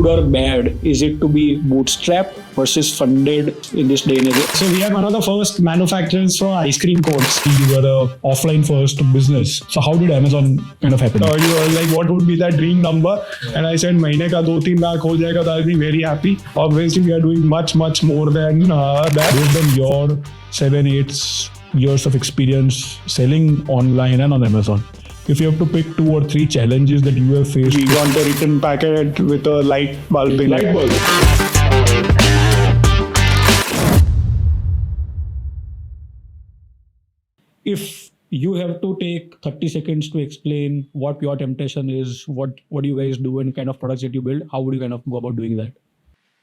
good or bad is it to be bootstrapped versus funded in this day and age? So we are one of the first manufacturers for ice cream cones. We were a offline first business. So how did Amazon kind of happen? You were like, what would be that dream number? And I said, महीने का 2-3 लाख हो जाएगा, तो I'll be very happy. Obviously, we are doing much more than that. Based on your 7-8 years of experience selling online and on Amazon, if you have to pick 2 or 3 challenges that you have faced. We got the return packet with a light bulb in it. If you have to take 30 seconds to explain what Pure Temptation is, what you guys do and kind of products that you build, how would you kind of go about doing that?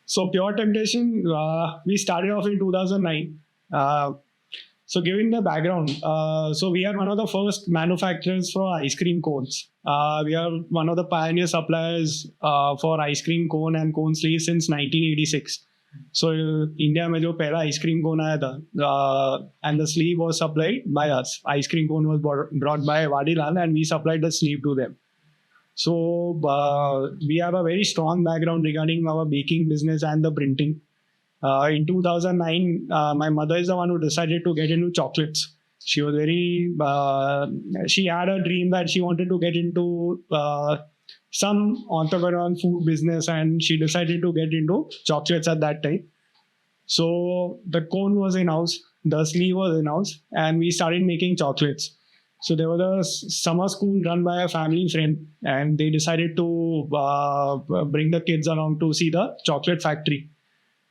So Pure Temptation, we started off in 2009. So giving the background, so we are one of the first manufacturers for ice cream cones. We are one of the pioneer suppliers for ice cream cone and cone sleeves since 1986. So India में जो पहला ice cream cone आया था, and the sleeve was supplied by us. Ice cream cone was brought by Vadilal and we supplied the sleeve to them. So we have a very strong background regarding our baking business and the printing. In 2009, my mother is the one who decided to get into chocolates. She was she had a dream that she wanted to get into some entrepreneurial food business, and she decided to get into chocolates at that time. So the cone was in-house, the sleeve was in-house, and we started making chocolates. So there was a summer school run by a family friend, and they decided to bring the kids along to see the chocolate factory.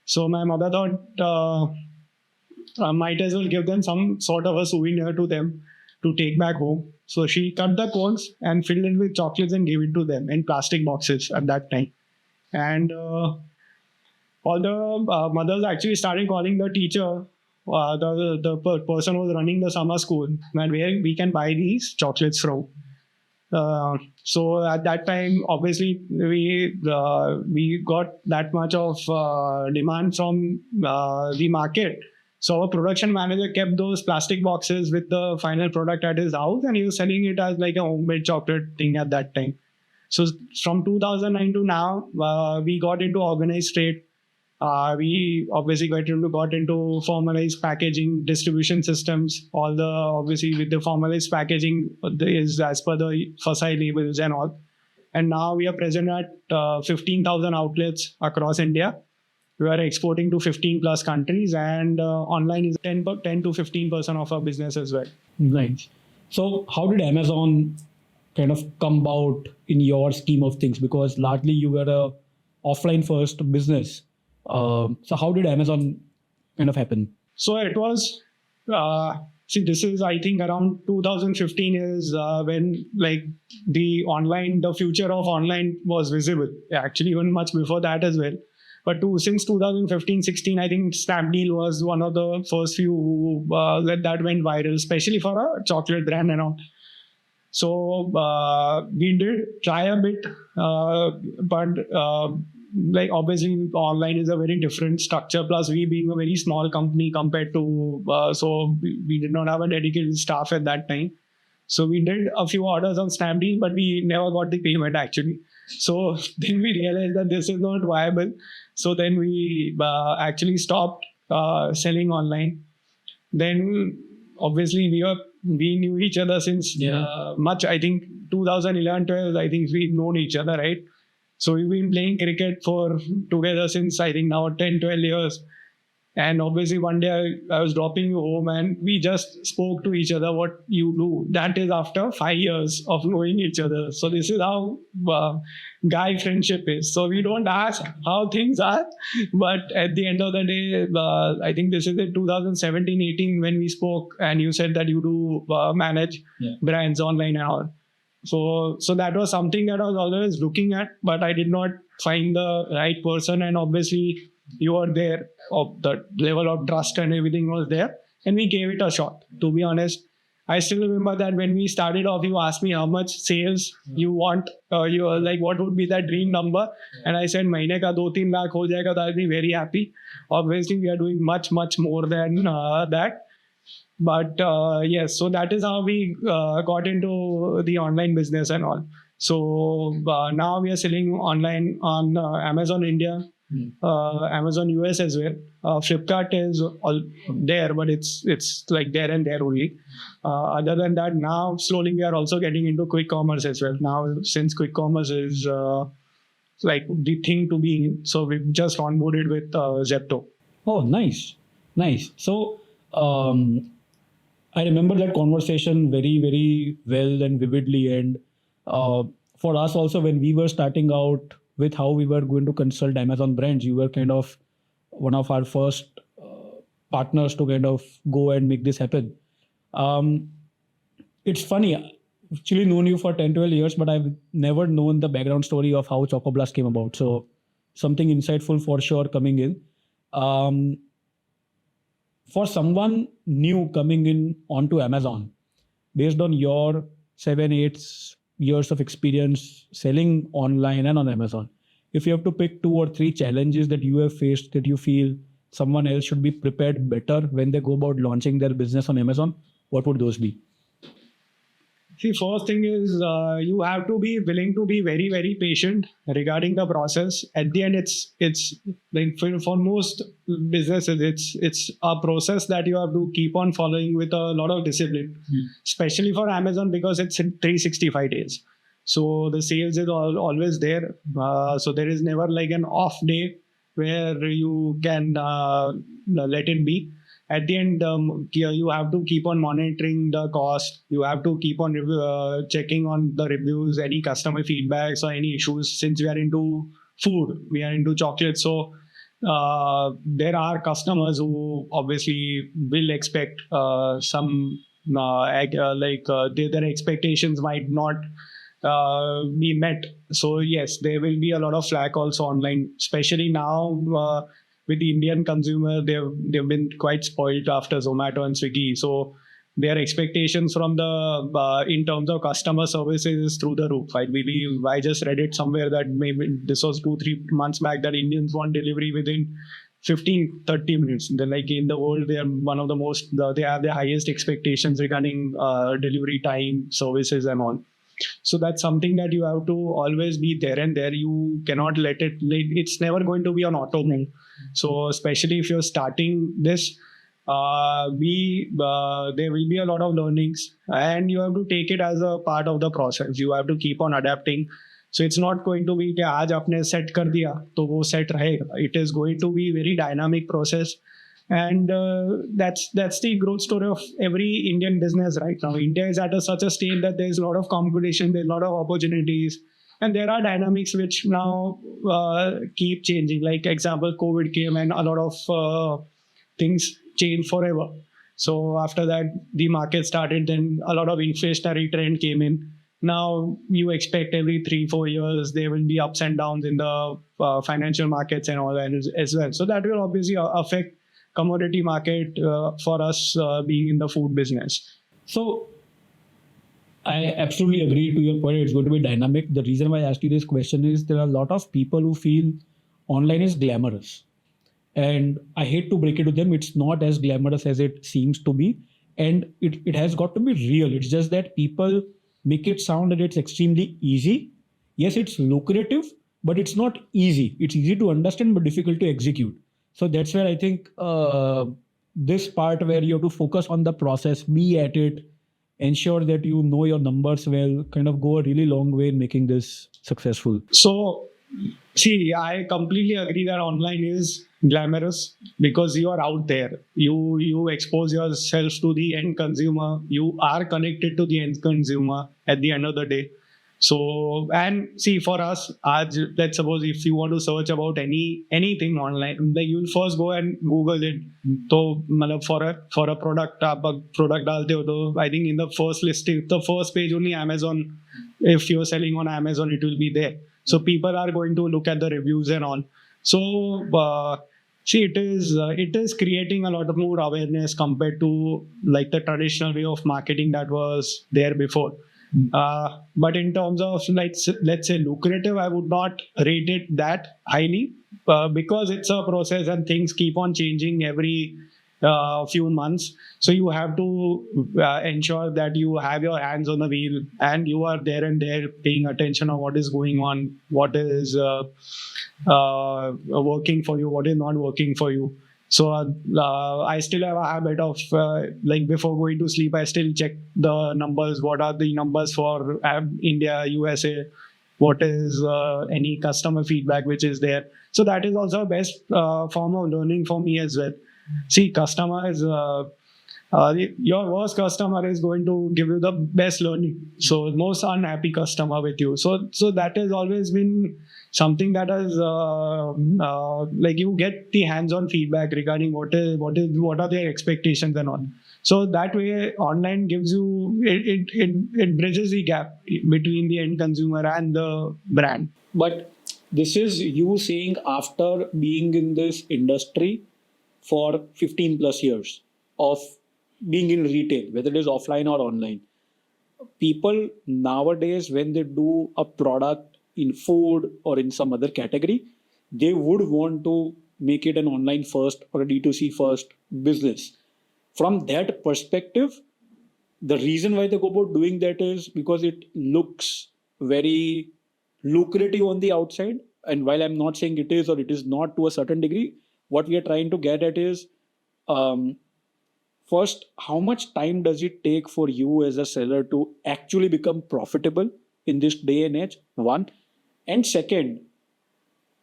So my mother thought might as well give them some sort of a souvenir to them to take back home. So she cut the cones and filled it with chocolates and gave it to them in plastic boxes at that time. And all the mothers actually started calling the teacher, the person who was running the summer school, and where we can buy these chocolates from. So at that time, obviously, we got that much of demand from the market. So our production manager kept those plastic boxes with the final product at his house, and he was selling it as like a homemade chocolate thing at that time. So from 2009 to now, we got into organized trade. We obviously got into formalized packaging, distribution systems. Obviously with the formalized packaging is as per the FSI labels and all. And now we are present at 15,000 outlets across India. We are exporting to 15 plus countries, and online is 10 to 15% of our business as well. Nice. So how did Amazon kind of come about in your scheme of things? Because largely you were a offline first business. So how did Amazon kind of happen? So it was, this is I think around 2015 is when like the future of online was visible. Actually even much before that as well. But since 2015-16, I think Snapdeal was one of the first few that went viral, especially for a chocolate brand and all. So we did try a bit, but like obviously online is a very different structure. Plus we being a very small company compared to, so we did not have a dedicated staff at that time. So we did a few orders on Snapdeal, but we never got the payment actually. So then we realized that this is not viable. So then we actually stopped selling online. Then obviously we knew each other since much, I think 2011-12, I think we've known each other, right? So we've been playing cricket together since I think now 10-12 years. And obviously one day I was dropping you home and we just spoke to each other what you do. That is after 5 years of knowing each other. So this is how guy friendship is. So we don't ask how things are, but at the end of the day, I think this is in 2017-18 when we spoke and you said that you do manage brands online and all. So that was something that I was always looking at, but I did not find the right person. And obviously you were there, of the level of trust and everything was there, and we gave it a shot. To be honest, I still remember that when we started off, you asked me how much sales you want. You were like, what would be that dream number? And I said, महीने का 2-3 लाख हो जाएगा, तो I'll be very happy. Obviously, we are doing much more than that. But yes, so that is how we got into the online business and all. So now we are selling online on Amazon India, Amazon US as well. Flipkart is all there, but it's like there and there only. Other than that, now slowly we are also getting into quick commerce as well. Now, since quick commerce is like the thing to be in, so we've just onboarded with Zepto. Oh, nice, nice. So I remember that conversation very, very well and vividly. And for us also, when we were starting out with how we were going to consult Amazon brands, you were kind of one of our first partners to kind of go and make this happen. Um, it's funny. I actually known you for 10, 12 years, but I've never known the background story of how Choco Blast came about. So something insightful for sure coming in. Um, for someone new coming in onto Amazon, based on your 7, 8 years of experience selling online and on Amazon, if you have to pick 2 or 3 challenges that you have faced that you feel someone else should be prepared better when they go about launching their business on Amazon, what would those be? See, first thing is you have to be willing to be very, very patient regarding the process. At the end, it's like for most businesses, it's a process that you have to keep on following with a lot of discipline, especially for Amazon because it's in 365 days. So the sales is always there. So there is never like an off day where you can let it be. At the end, you have to keep on monitoring the cost. You have to keep on checking on the reviews, any customer feedbacks or any issues. Since we are into food, we are into chocolate, so there are customers who obviously will expect some their expectations might not be met. So yes, there will be a lot of flack also online, especially now. With the Indian consumer, they've been quite spoiled after Zomato and Swiggy. So their expectations from the in terms of customer services is through the roof. I believe I just read it somewhere that maybe this was 2-3 months back that Indians want delivery within 15-30 minutes. They're like in the world, they are one of the most. They have the highest expectations regarding delivery time, services, and all. So that's something that you have to always be there and there. You cannot let it. It's never going to be an auto move. So especially if you're starting this, there will be a lot of learnings, and you have to take it as a part of the process. You have to keep on adapting. So it's not going to be कि आज आपने set कर दिया तो वो set रहेगा. It is going to be very dynamic process. And that's the growth story of every Indian business right now. India is at such a state that there's a lot of competition, there's a lot of opportunities, and there are dynamics which now keep changing. Like example, COVID came and a lot of things changed forever. So after that, the market started. Then a lot of inflationary trend came in. Now you expect every 3-4 years there will be ups and downs in the financial markets and all that as well. So that will obviously affect commodity market for us being in the food business. So I absolutely agree to your point. It's going to be dynamic. The reason why I asked you this question is there are a lot of people who feel online is glamorous. And I hate to break it to them. It's not as glamorous as it seems to be. And it has got to be real. It's just that people make it sound that it's extremely easy. Yes, it's lucrative, but it's not easy. It's easy to understand, but difficult to execute. So that's where I think this part where you have to focus on the process, be at it, ensure that you know your numbers well, kind of go a really long way in making this successful. So, see, I completely agree that online is glamorous because you are out there. You expose yourself to the end consumer. You are connected to the end consumer at the end of the day. So, and see, for us, let's suppose if you want to search about anything online, like you'll first go and Google it. So, for a product, product डालते हो तो I think in the first listing, the first page only Amazon. If you're selling on Amazon, it will be there. So people are going to look at the reviews and all. So, see, it is creating a lot more awareness compared to like the traditional way of marketing that was there before. But in terms of let's say lucrative, I would not rate it that highly because it's a process and things keep on changing every few months. So you have to ensure that you have your hands on the wheel and you are there and there paying attention on what is going on, what is working for you, what is not working for you. So I still have a habit of like before going to sleep, I still check the numbers. What are the numbers for India, USA? What is any customer feedback which is there? So that is also a best form of learning for me as well. See, customers, your worst customer is going to give you the best learning. So most unhappy customer with you. So that has always been something that has like you get the hands-on feedback regarding what are their expectations and all. So that way, online gives you it bridges the gap between the end consumer and the brand. But this is you saying after being in this industry for 15 plus years of being in retail, whether it is offline or online. People nowadays, when they do a product in food or in some other category, they would want to make it an online first or a D2C first business. From that perspective, the reason why they go about doing that is because it looks very lucrative on the outside. And while I'm not saying it is or it is not to a certain degree, what we are trying to get at is um, first, how much time does it take for you as a seller to actually become profitable in this day and age? One. And second,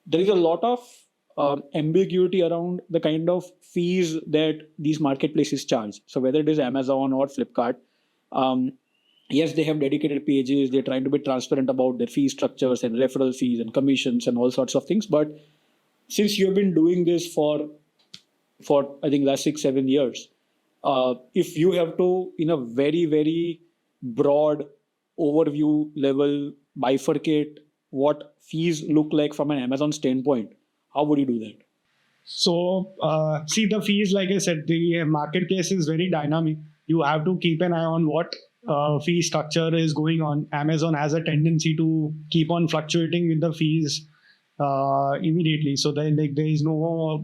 there is a lot of ambiguity around the kind of fees that these marketplaces charge. So whether it is Amazon or Flipkart, um, yes, they have dedicated pages. They're trying to be transparent about their fee structures and referral fees and commissions and all sorts of things. But since you've been doing this for I think last 6-7 years, if you have to, in a very, very broad overview level, bifurcate what fees look like from an Amazon standpoint, how would you do that? So, see, the fees, like I said, the marketplace is very dynamic. You have to keep an eye on what fee structure is going on. Amazon has a tendency to keep on fluctuating with the fees immediately. So then, like, there is no,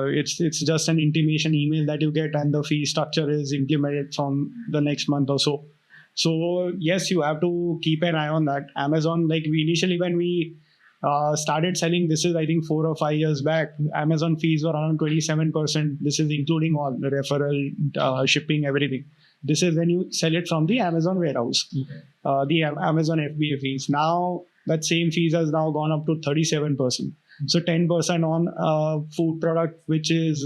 it's just an intimation email that you get, and the fee structure is implemented from the next month or so. So yes, you have to keep an eye on that. Amazon, like we initially when we started selling, this is I think 4 or 5 years back, Amazon fees were around 27%. This is including all the referral, shipping, everything. This is when you sell it from the Amazon warehouse, the Amazon FBA fees. Now that same fees has now gone up to 37%. So 10% on food product, which is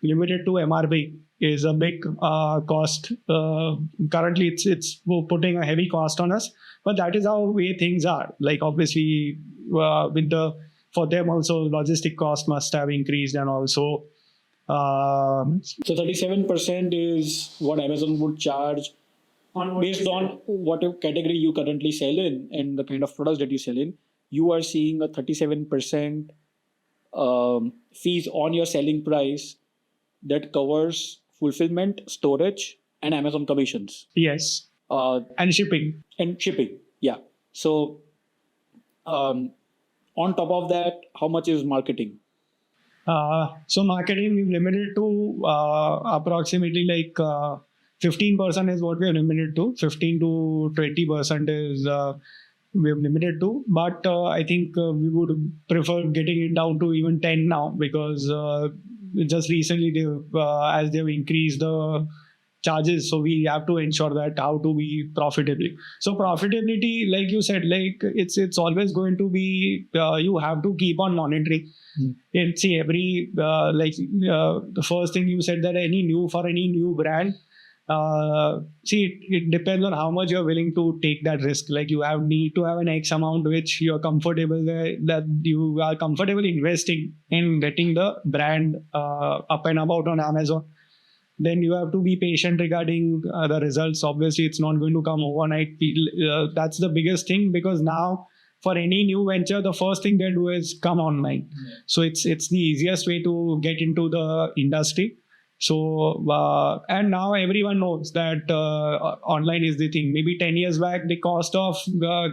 limited to MRP, is a big cost. Currently, it's putting a heavy cost on us, but that is how way things are. Like obviously, with the for them also logistic cost must have increased, and also. So 37% is what Amazon would charge based on whatever category you currently sell in and the kind of products that you sell in. You are seeing a 37% fees on your selling price that covers fulfillment, storage, and Amazon commissions. Yes, Uh, and shipping. and shipping. Yeah. So on top of that, how much is marketing? So marketing we've limited to approximately like 15% is what we are limited to. 15 to 20% is we have limited to. But I think we would prefer getting it down to even 10 now, because just recently as they've increased the charges, so we have to ensure that how to be profitably. So profitability, like you said, like it's always going to be you have to keep on monitoring. And see every the first thing you said, that any new brand, see it depends on how much you're willing to take that risk. Like you need to have an X amount which you're comfortable that you are comfortable investing in getting the brand up and about on Amazon. Then you have to be patient regarding the results. Obviously, it's not going to come overnight. That's the biggest thing, because now for any new venture, the first thing they do is come online. So it's the easiest way to get into the industry. So, and now everyone knows that online is the thing. Maybe 10 years back, the cost of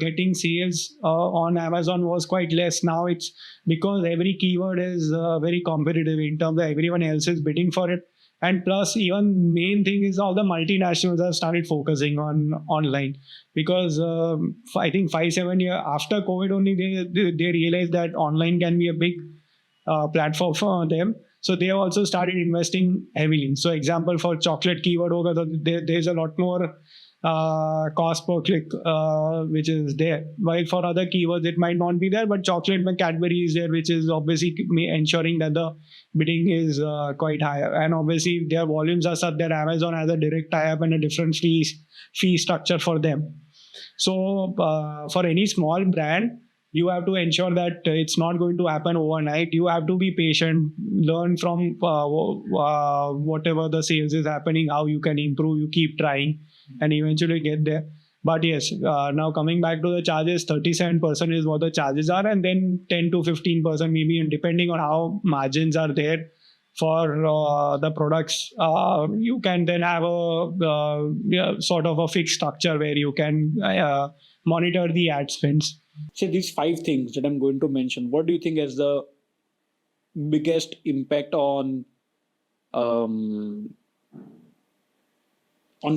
getting sales on Amazon was quite less. Now it's because every keyword is very competitive in terms of everyone else is bidding for it. And plus, even main thing is all the multinationals have started focusing on online because I think 5-7 years after COVID only they realized that online can be a big platform for them. So they have also started investing heavily. So example for chocolate keyword hoga, so there's a lot more cost per click which is there. While for other keywords it might not be there, but chocolate and Cadbury is there, which is obviously ensuring that the bidding is quite higher. And obviously their volumes are such that Amazon has a direct tie-up and a different fee structure for them. So for any small brand, you have to ensure that it's not going to happen overnight. You have to be patient, learn from whatever the sales is happening, how you can improve, you keep trying and eventually get there. But yes, now coming back to the charges, 37% is what the charges are, and then 10 to 15% maybe, and depending on how margins are there for the products, you can then have a sort of a fixed structure where you can monitor the ad spends. Say these 5 things that I'm going to mention, what do you think is the biggest impact on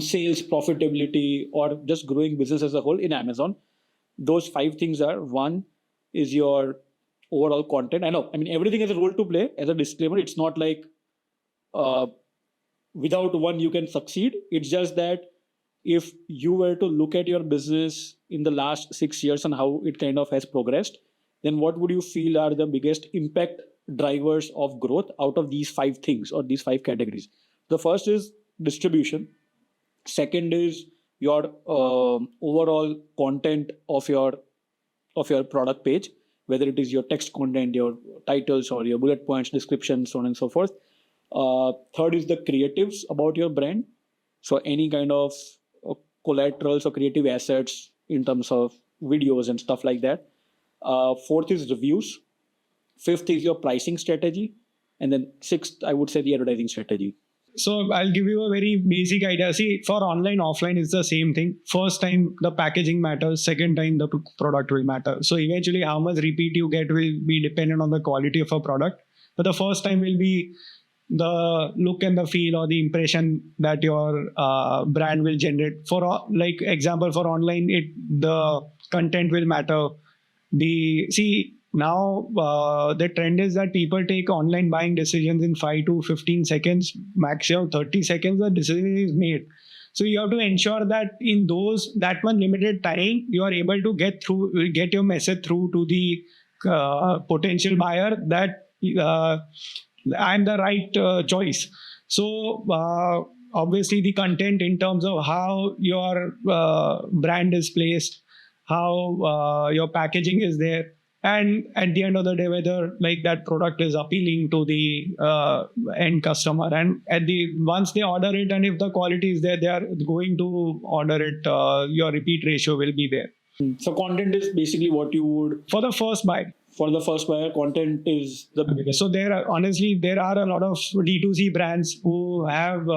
sales, profitability, or just growing business as a whole in Amazon? Those 5 things are: one is your overall content. I mean, everything has a role to play. As a disclaimer, it's not like without one you can succeed. It's just that if you were to look at your business in the last 6 years and how it kind of has progressed, then what would you feel are the biggest impact drivers of growth out of these 5 things or these 5 categories? The first is distribution. Second is your overall content of your product page, whether it is your text content, your titles, or your bullet points, descriptions, so on and so forth. Third is the creatives about your brand. So any kind of collaterals or creative assets in terms of videos and stuff like that. Fourth is reviews. Fifth is your pricing strategy. And then sixth, I would say the advertising strategy. So I'll give you a very basic idea. See, for online, offline, it's the same thing. First time, the packaging matters. Second time, the product will matter. So eventually, how much repeat you get will be dependent on the quality of a product. But the first time will be the look and the feel or the impression that your brand will generate. For like example, for online, the content will matter. Now the trend is that people take online buying decisions in 5 to 15 seconds, maximum 30 seconds. The decision is made. So you have to ensure that in that one limited time, you are able to get your message through to the potential buyer that I'm the right choice. So obviously the content in terms of how your brand is placed, how your packaging is there, and at the end of the day, whether like that product is appealing to the end customer, and once they order it, and if the quality is there, they are going to order it. Your repeat ratio will be there. So content is basically what you would for the first buy. For the first buyer, content is the biggest. So there are a lot of D2C brands who have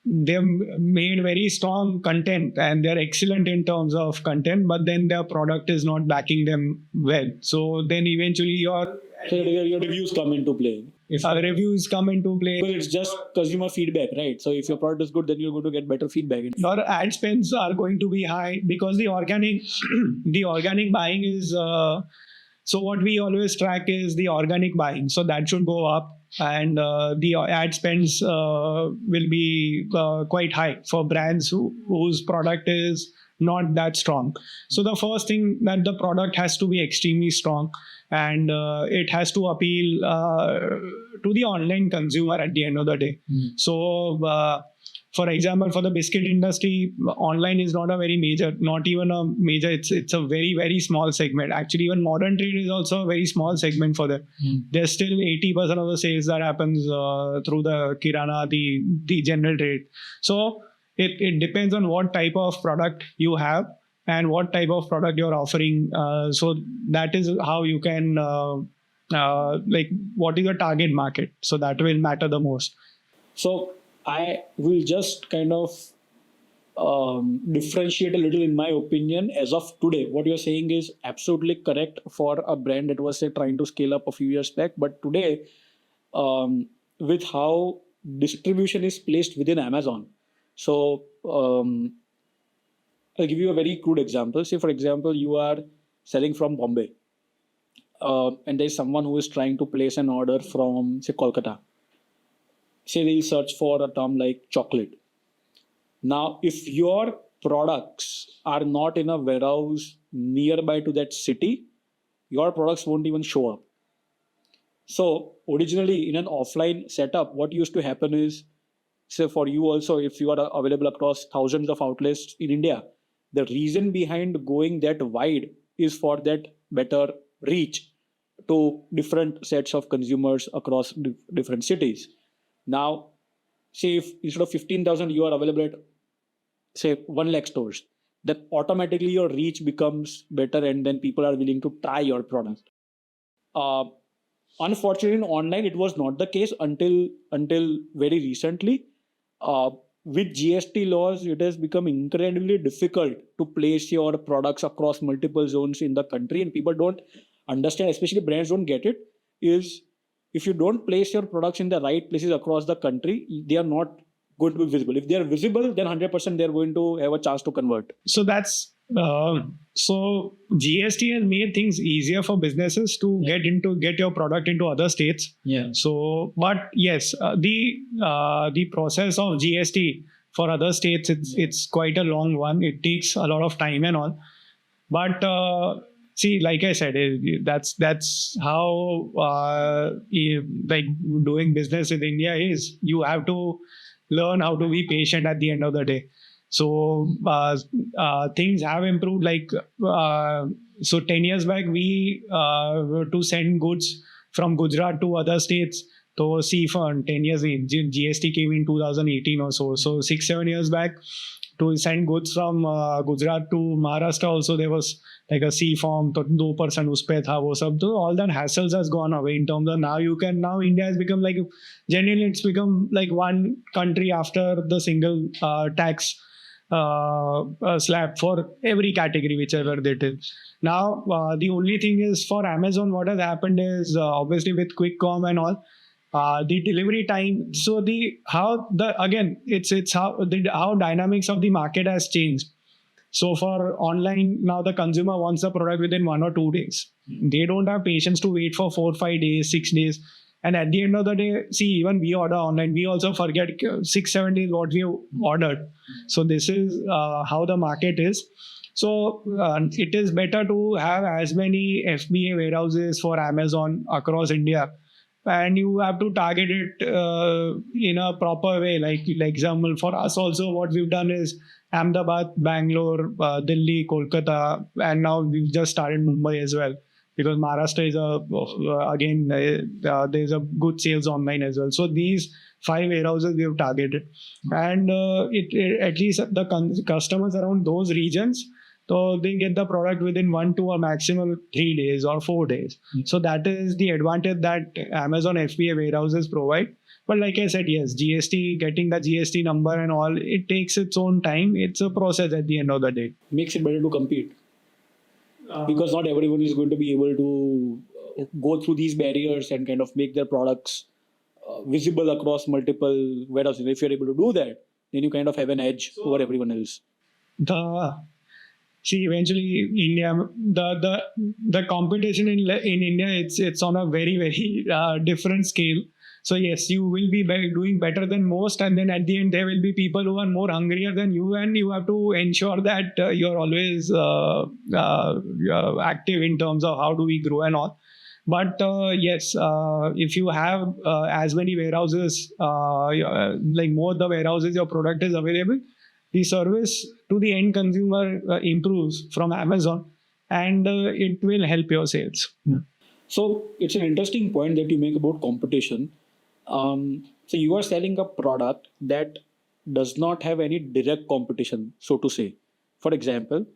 they've made very strong content and they're excellent in terms of content, but then their product is not backing them well. So then eventually your reviews come into play. If reviews come into play, but it's just consumer feedback, right? So if your product is good, then you're going to get better feedback. Your ad spends are going to be high because the organic buying is. So what we always track is the organic buying. So that should go up, and the ad spends will be quite high for brands whose product is not that strong. So the first thing, that the product has to be extremely strong, and it has to appeal to the online consumer at the end of the day. So for example, for the biscuit industry, online is not even a major, it's a very, very small segment. Actually, even modern trade is also a very small segment for them. There's still 80% of the sales that happens through the kirana, the general trade. So it depends on what type of product you have and what type of product you're offering. So that is how you can, what is your target market? So that will matter the most. So I will just kind of differentiate a little in my opinion. As of today, what you're saying is absolutely correct for a brand that was say trying to scale up a few years back. But today, with how distribution is placed within Amazon, so I'll give you a very crude example. Say, for example, you are selling from Bombay, and there's someone who is trying to place an order from, say, Kolkata. Say they'll search for a term like chocolate. Now, if your products are not in a warehouse nearby to that city, your products won't even show up. So, originally, in an offline setup, what used to happen is, say for you also, if you are available across thousands of outlets in India, the reason behind going that wide is for that better reach to different sets of consumers across different cities. Now, say if instead of 15,000 you are available at say 1 lakh stores, then automatically your reach becomes better and then people are willing to try your product. uh, Unfortunately, in online it was not the case until very recently. With GST laws, it has become incredibly difficult to place your products across multiple zones in the country, and people don't understand, especially brands don't get it. Is if you don't place your products in the right places across the country, they are not going to be visible. If they are visible, then 100% they're going to have a chance to convert. So that's so GST has made things easier for businesses to get your product into other states. Yeah. So, but yes, the process of GST for other states, it's quite a long one. It takes a lot of time and all. But see, like I said, that's how like doing business in India is. You have to learn how to be patient at the end of the day. So things have improved. Like so, 10 years back, we were to send goods from Gujarat to other states. So see, for 10 years, GST came in 2018 or so. So 6-7 years back, to send goods from Gujarat to Maharashtra also there was like a C form, तो 2% उस पे था वो सब. तो all that hassles has gone away in terms of now India has become like genuinely it's become like one country after the single tax slab for every category whichever it is. Now the only thing is for Amazon what has happened is obviously with quick com and all, the delivery time. So how dynamics of the market has changed. So for online now, the consumer wants the product within 1 or 2 days. They don't have patience to wait for 4-5 days, 6 days. And at the end of the day, see, even we order online, we also forget 6-7 days what we ordered. So this is how the market is. So it is better to have as many FBA warehouses for Amazon across India, and you have to target it in a proper way. Like example, for us also, what we've done is Ahmedabad, Bangalore, Delhi, Kolkata, and now we've just started Mumbai as well, because Maharashtra is again there's a good sales online as well. So these 5 warehouses we have targeted, and at least the customers around those regions, so they get the product within 1 to a maximum 3 days or 4 days. So that is the advantage that Amazon FBA warehouses provide. But like I said, yes, GST, getting the GST number and all, it takes its own time. It's a process at the end of the day. Makes it better to compete. Because not everyone is going to be able to go through these barriers and kind of make their products visible across multiple warehouses. If you're able to do that, then you kind of have an edge over everyone else. See, eventually, India, the competition in India, it's on a very very different scale. So yes, you will be doing better than most, and then at the end there will be people who are more hungrier than you, and you have to ensure that you're always active in terms of how do we grow and all. But yes, if you have as many warehouses, like more the warehouses your product is available, the service to the end consumer improves from Amazon, and it will help your sales. Yeah. So it's an interesting point that you make about competition. So you are selling a product that does not have any direct competition, so to say. For example,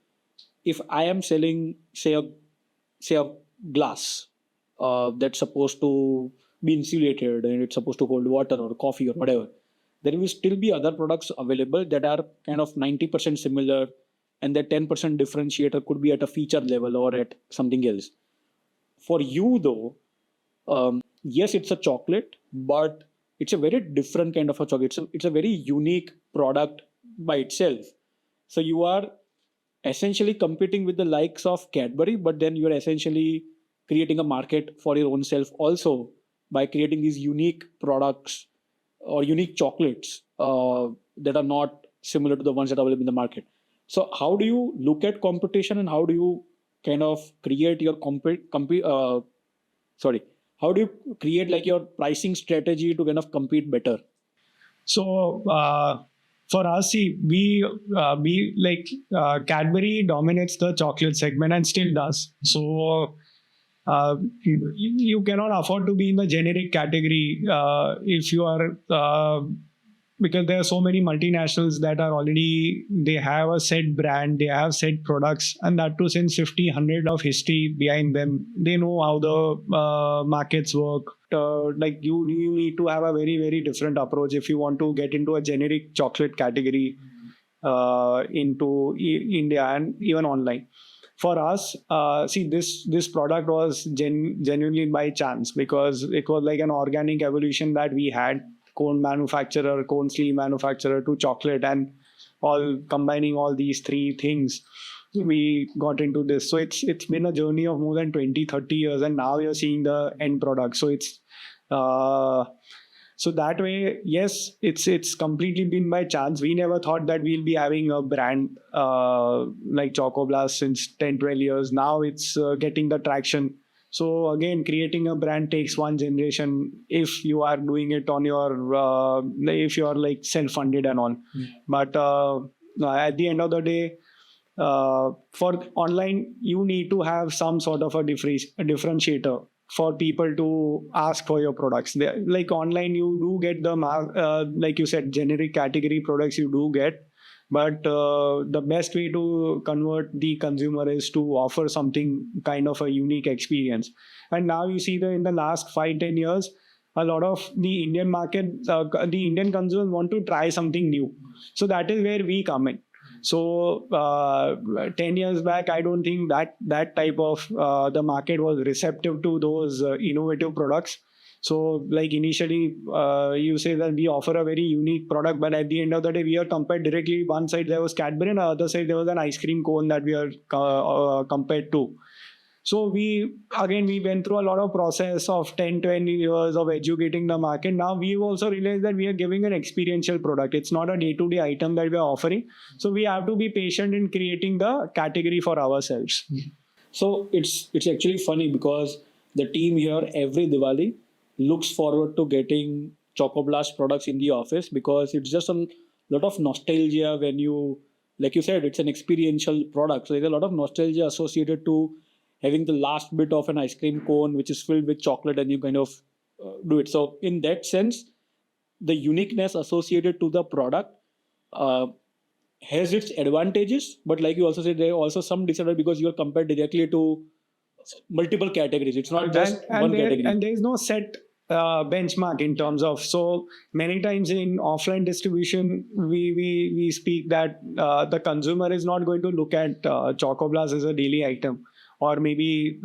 if I am selling, say a glass that's supposed to be insulated and it's supposed to hold water or coffee or whatever, there will still be other products available that are kind of 90% similar, and that 10% differentiator could be at a feature level or at something else. For you though, yes, it's a chocolate, but it's a very different kind of a chocolate. It's a very unique product by itself. So you are essentially competing with the likes of Cadbury, but then you're essentially creating a market for your own self also by creating these unique products or unique chocolates that are not similar to the ones that are available in the market. So how do you look at competition, and how do you kind of create your how do you create like your pricing strategy to kind of compete better? So for us, see, we like Cadbury dominates the chocolate segment and still does. So you cannot afford to be in the generic category if you are because there are so many multinationals that are already, they have a set brand, they have set products, and that too since 50 100 of history behind them. They know how the markets work. Like you need to have a very different approach if you want to get into a generic chocolate category into India and even online. For us, see, this product was genuinely by chance, because it was like an organic evolution that we had. Cone manufacturer, cone sleeve manufacturer to chocolate, and all combining all these three things, we got into this. So it's been a journey of more than 20-30 years, and now you're seeing the end product. So it's so that way, yes, it's completely been by chance. We never thought that we'll be having a brand like Choco Blast since 10-12 years. Now it's getting the traction. So again, creating a brand takes one generation if you are doing it on your if you are like self-funded and all. But at the end of the day, for online, you need to have some sort of a differentiator for people to ask for your products. Like online, you do get the like you said, generic category products you do get. But the best way to convert the consumer is to offer something kind of a unique experience. And now you see that in the last 5-10 years, a lot of the Indian market, the Indian consumers want to try something new. So that is where we come in. So 10 years back, I don't think that type of the market was receptive to those innovative products. So like initially, you say that we offer a very unique product, but at the end of the day, we are compared directly. One side there was Cadbury, and the other side there was an ice cream cone that we are compared to. So we went through a lot of process of 10-20 years of educating the market. Now we've also realized that we are giving an experiential product. It's not a day-to-day item that we are offering. So we have to be patient in creating the category for ourselves. So it's actually funny because the team here every Diwali looks forward to getting Choco Blast products in the office, because it's just a lot of nostalgia when you, like you said, it's an experiential product. So there's a lot of nostalgia associated to having the last bit of an ice cream cone which is filled with chocolate, and you kind of do it. So in that sense, the uniqueness associated to the product has its advantages, but like you also said, there are also some disadvantages because you are compared directly to multiple categories. It's not just one category. And there is no set benchmark in terms of, so many times in offline distribution we speak that the consumer is not going to look at Choco Blast as a daily item, or maybe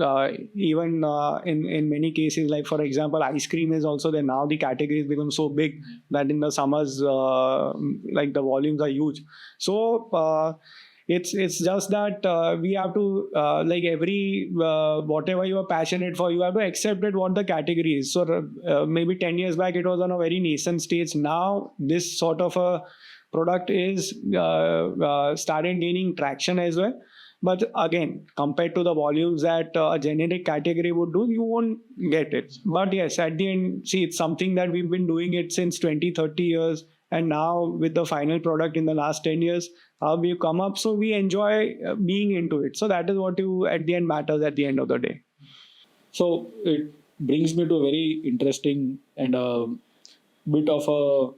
even in many cases, like for example, ice cream is also there. Now the categories become so big that in the summers like the volumes are huge. So it's just that we have to like every whatever you are passionate for, you have to accept it what the category is. So maybe 10 years back it was on a very nascent stage. Now this sort of a product is started gaining traction as well. But again, compared to the volumes that a generic category would do, you won't get it. But yes, at the end, see, it's something that we've been doing it since 20-30 years. And now with the final product in the last 10 years, we've come up. So we enjoy being into it. So that is what you, at the end, matters at the end of the day. So it brings me to a very interesting and a bit of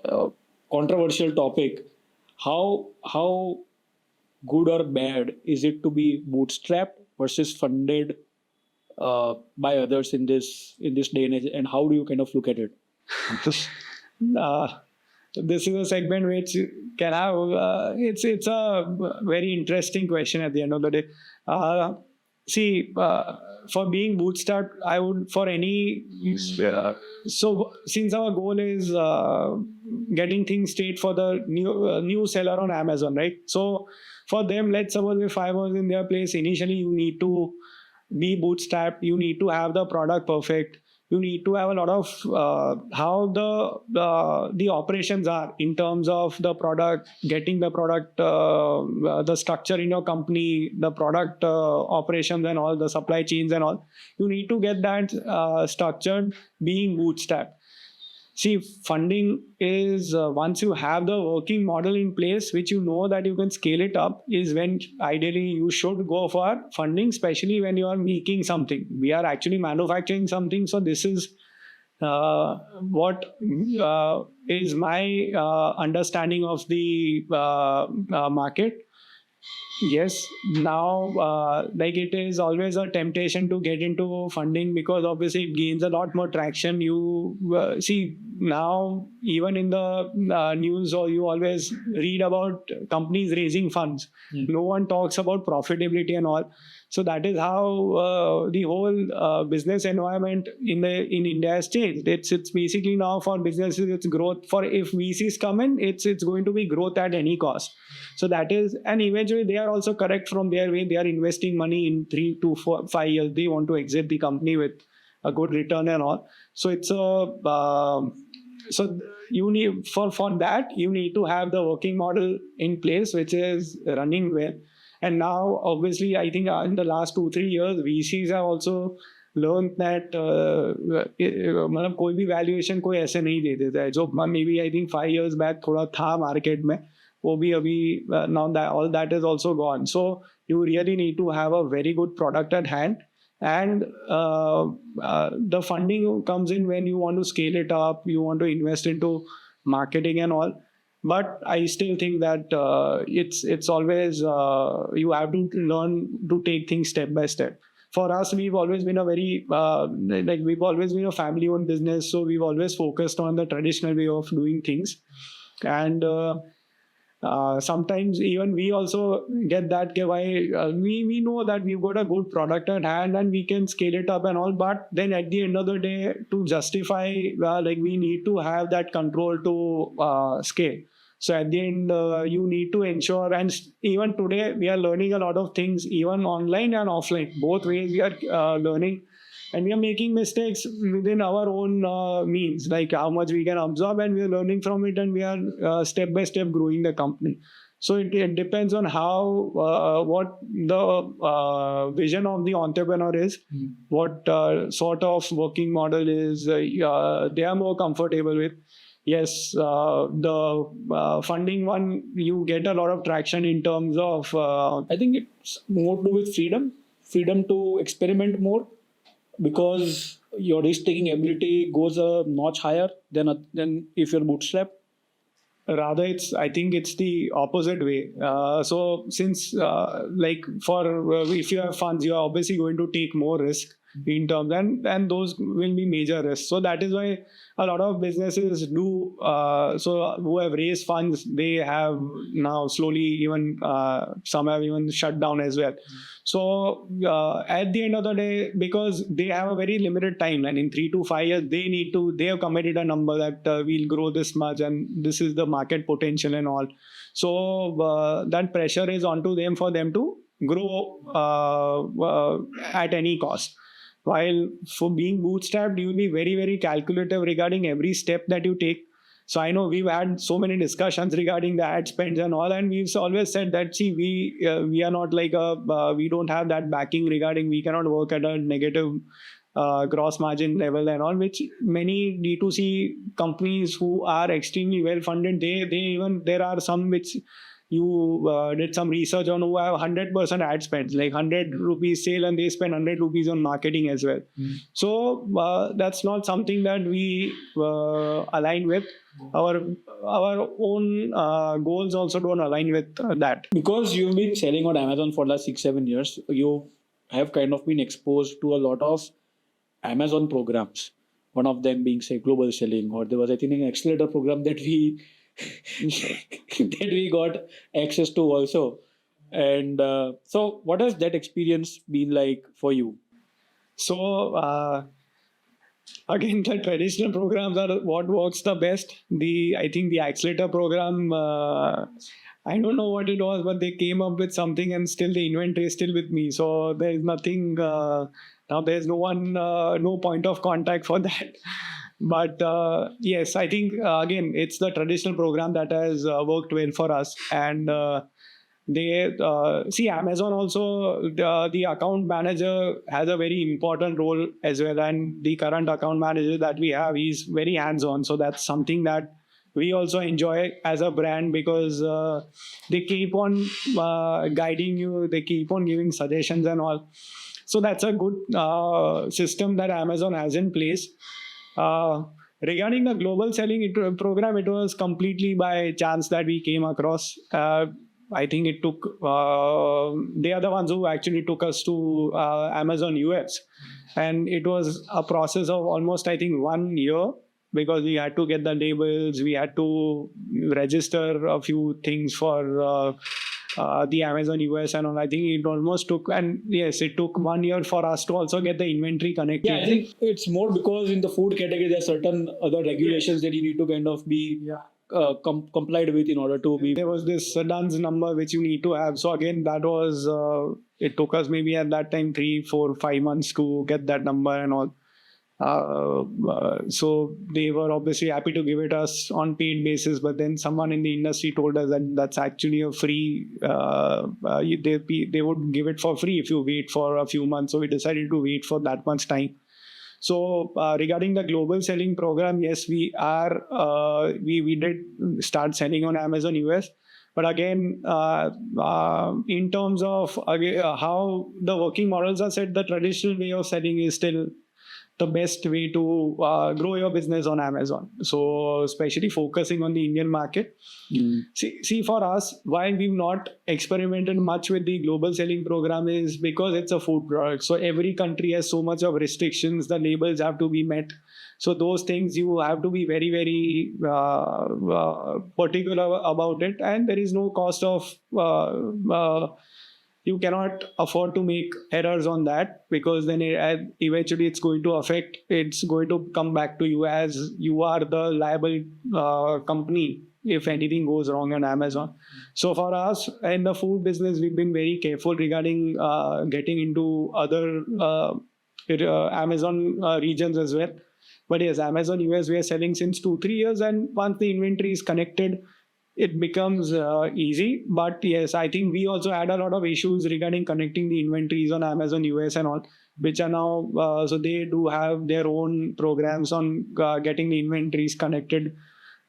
a controversial topic. How good or bad is it to be bootstrapped versus funded by others in this day and age, and how do you kind of look at it? this is a segment which can have it's a very interesting question at the end of the day. See, for being bootstrapped, I would for any so since our goal is getting things straight for the new seller on Amazon, right? So for them, let's suppose if I was in their place, initially you need to be bootstrapped, you need to have the product perfect, you need to have a lot of how the operations are in terms of the product, getting the product, the structure in your company, the product operations and all the supply chains and all. You need to get that structured, being bootstrapped. See, funding is once you have the working model in place, which you know that you can scale it up, is when ideally you should go for funding, especially when you are making something. We are actually manufacturing something, so this is what is my understanding of the market. Yes, now like it is always a temptation to get into funding because obviously it gains a lot more traction. You see now even in the news, or you always read about companies raising funds. No one talks about profitability and all. So that is how the whole business environment in India has changed. It's basically now for businesses, it's growth. For if VCs come in, it's going to be growth at any cost. So that is, and eventually they are also correct from their way. They are investing money in 3 to 4, 5 years. They want to exit the company with a good return and all. So it's a so you need for that you need to have the working model in place, which is running well. And now, obviously, I think in the last 2-3 years, VCs have also learned that मतलब कोई भी valuation कोई ऐसे नहीं दे देता है जो maybe I think 5 years back थोड़ा था market में, वो भी अभी now that all that is also gone. So you really need to have a very good product at hand, and the funding comes in when you want to scale it up, you want to invest into marketing and all. But I still think that it's always you have to learn to take things step by step. For us, we've always been a very we've always been a family-owned business, so we've always focused on the traditional way of doing things. And sometimes even we also get that we know that we've got a good product at hand and we can scale it up and all, but then at the end of the day, to justify we need to have that control to scale. So at the end, you need to ensure, and even today we are learning a lot of things, even online and offline, both ways we are learning. And we are making mistakes within our own means, like how much we can absorb, and we are learning from it, and we are step by step growing the company. So it depends on how what the vision of the entrepreneur is, what sort of working model is they are more comfortable with. Yes, the funding one, you get a lot of traction in terms of I think it's more to do with freedom to experiment more, because your risk-taking ability goes a notch higher than if you're bootstrapped. Rather, I think it's the opposite way. So since if you have funds, you are obviously going to take more risk in terms, and those will be major risks. So that is why a lot of businesses do so who have raised funds, they have now slowly even some have even shut down as well. So at the end of the day, because they have a very limited timeline, in 3 to 5 years, they have committed a number that we'll grow this much and this is the market potential and all. So that pressure is onto them for them to grow at any cost. While for being bootstrapped, you will be very, very calculative regarding every step that you take. So I know we've had so many discussions regarding the ad spends and all, and we've always said that, see, we are not like we don't have that backing regarding, we cannot work at a negative gross margin level and all, which many D2C companies who are extremely well funded, there are some which you did some research on who have 100% ad spends, like 100 rupees sale, and they spend 100 rupees on marketing as well. So that's not something that we align with. Our own goals also don't align with that. Because you've been selling on Amazon for the last 6-7 years, you have kind of been exposed to a lot of Amazon programs. One of them being, say, global selling, or there was, I think, an accelerator program that we that we got access to also. And so, what has that experience been like for you? So again, the traditional programs are what works the best. I think the accelerator program. I don't know what it was, but they came up with something, and still the inventory is still with me. So there is nothing now. There's no one, no point of contact for that. But yes, I think again, it's the traditional program that has worked well for us, and they see Amazon also. The account manager has a very important role as well, and the current account manager that we have is very hands-on. So that's something that we also enjoy as a brand, because they keep on guiding you, they keep on giving suggestions and all. So that's a good system that Amazon has in place. Regarding the global selling program, it was completely by chance that we came across. I think it took, they are the ones who actually took us to Amazon US. And it was a process of almost, I think, 1 year, because we had to get the labels, we had to register a few things for the Amazon US and all. I think it almost took, and yes, it took 1 year for us to also get the inventory connected. Yeah, I think it's more because in the food category, there are certain other regulations that you need to kind of be complied with in order to be. There was this DUNS number which you need to have. So again, that was, it took us maybe at that time 3, 4, 5 months to get that number and all. So they were obviously happy to give it us on paid basis, but then someone in the industry told us that that's actually a free, they would give it for free if you wait for a few months. So we decided to wait for that much time. So regarding the global selling program, yes, we did start selling on Amazon US. But again, in terms of how the working models are set, the traditional way of selling is still the best way to grow your business on Amazon. So especially focusing on the Indian market. See, for us, why we've not experimented much with the global selling program is because it's a food product. So every country has so much of restrictions. The labels have to be met. So those things you have to be very, very particular about it. And there is no cost of you cannot afford to make errors on that, because then eventually it's going to come back to you, as you are the liable company if anything goes wrong on Amazon. So for us in the food business, we've been very careful regarding getting into other Amazon regions as well. But yes, Amazon US, we are selling since 2-3 years, and once the inventory is connected, it becomes easy. But yes, I think we also had a lot of issues regarding connecting the inventories on Amazon US and all, which are now, so they do have their own programs on getting the inventories connected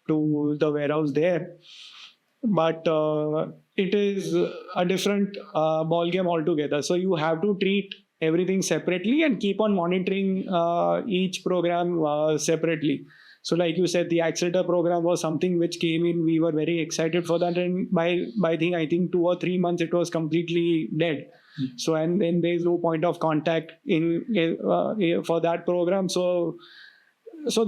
to the warehouse there. But it is a different ball game altogether. So you have to treat everything separately and keep on monitoring each program separately. So like you said, the accelerator program was something which came in. We were very excited for that. And by I think 2 or 3 months, it was completely dead. So, and then there's no point of contact for that program. So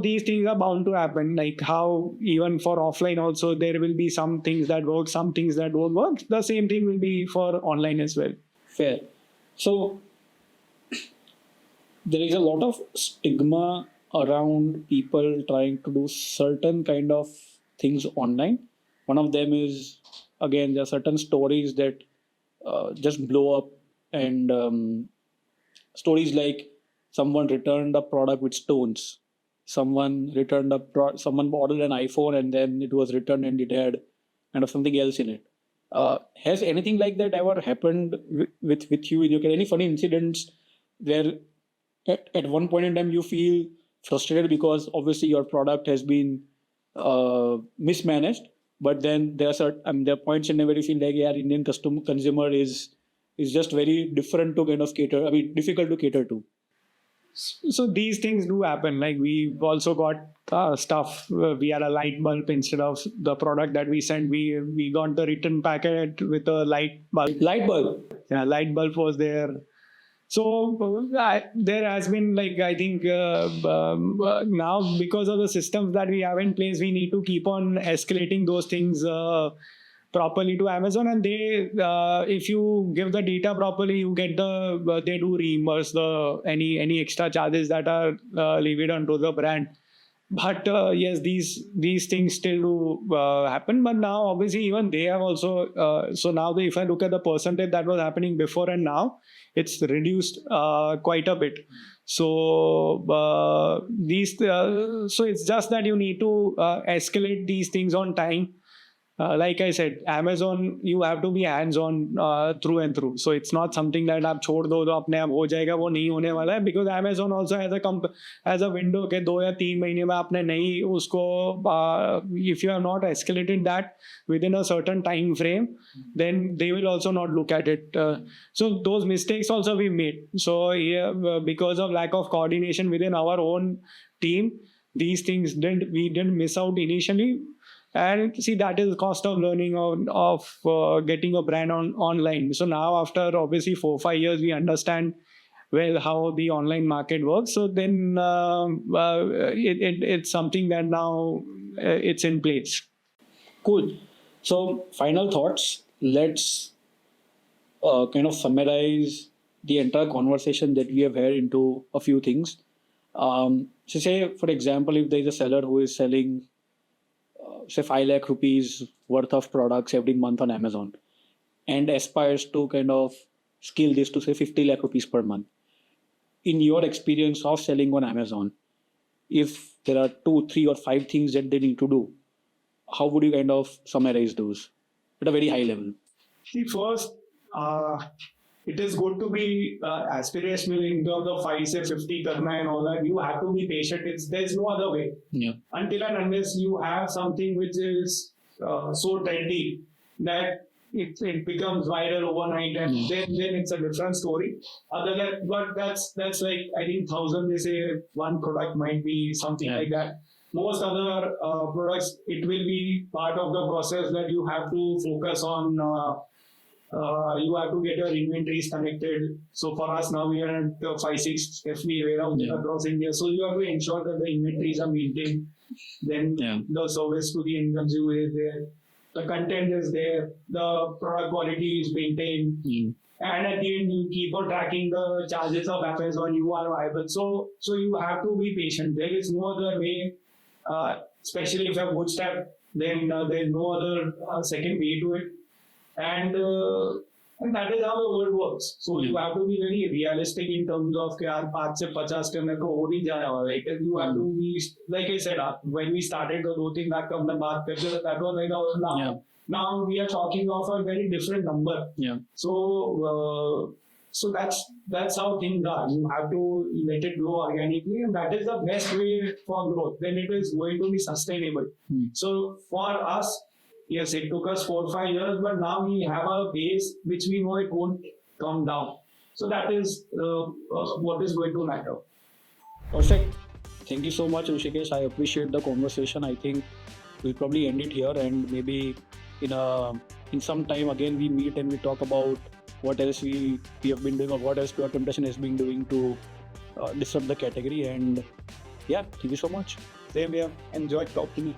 these things are bound to happen. Like how even for offline also, there will be some things that work, some things that won't work. The same thing will be for online as well. Fair. So there is a lot of stigma around people trying to do certain kind of things online. One of them is, again, there are certain stories that just blow up, and stories like someone returned a product with stones. Someone someone ordered an iPhone and then it was returned and it had kind of something else in it. Has anything like that ever happened with you in your career? Any funny incidents where at one point in time you feel frustrated because obviously your product has been mismanaged, but then there are points in where you feel like, yeah, Indian consumer is just very different to kind of cater. I mean, difficult to cater to. So these things do happen. Like we've also got stuff. We had a light bulb instead of the product that we sent. We got the return packet with a light bulb. Light bulb. Yeah, light bulb was there. So there has been like I think now because of the systems that we have in place, we need to keep on escalating those things properly to Amazon, and they if you give the data properly, you get the they do reimburse the any extra charges that are levied onto the brand. But yes, these things still do happen. But now, obviously, even they have also. So now, if I look at the percentage that was happening before and now, it's reduced quite a bit. So so it's just that you need to escalate these things on time. Like I said, Amazon, you have to be hands-on through and through. So it's not something that आप छोड़ दो तो अपने आप हो जाएगा, वो नहीं होने वाला है. Because Amazon also has a window के 2 या 3 महीने में आपने नहीं उसको if you have not escalated that within a certain time frame, then they will also not look at it. So those mistakes also we made. So yeah, because of lack of coordination within our own team, these things we didn't miss out initially. And see, that is the cost of learning of getting a brand online. So now, after obviously 4-5 years, we understand well how the online market works. So then it's something that now it's in place. Cool. So final thoughts. Let's kind of summarize the entire conversation that we have had into a few things. So say, for example, if there is a seller who is selling say 5 lakh rupees worth of products every month on Amazon and aspires to kind of scale this to say 50 lakh rupees per month. In your experience of selling on Amazon, if there are 2, 3 or 5 things that they need to do, how would you kind of summarize those at a very high level? See, first, it is good to be aspirational in terms of 5 say 50 karna and all that. You have to be patient. There's no other way. Yeah. Until and unless you have something which is so trendy that it becomes viral overnight, and then it's a different story. Other than, but that's like I think 1,000. They say one product might be something like that. Most other products, it will be part of the process that you have to focus on. You have to get your inventories connected. So for us now, we are at 5-6 FBA warehouse across India. So you have to ensure that the inventories are maintained. Then the service to the end consumer is there. The content is there. The product quality is maintained. And at the end, you keep on tracking the charges of Amazon. You are viable. So you have to be patient. There is no other way, especially if you have bootstrap, then there is no other second way to it. And that is how the world works. So you have to be very realistic in terms of कि यार 5 से 50 करने को हो नहीं जाने वाला है. Because you have to be, like I said, when we started the 2-3 lakh अपने बात करते थे, that was like now. Now we are talking of a very different number. So that's how things are. You have to let it grow organically, and that is the best way for growth. Then it is going to be sustainable. So for us, yes, it took us 4-5 years, but now we have a base which we know it won't come down. So that is what is going to matter. Perfect. Thank you so much, Rushikesh. I appreciate the conversation. I think we'll probably end it here, and maybe in some time again we meet and we talk about what else we have been doing or what else Pure Temptation has been doing to disrupt the category. And yeah, thank you so much. Same here. Enjoy talking to me.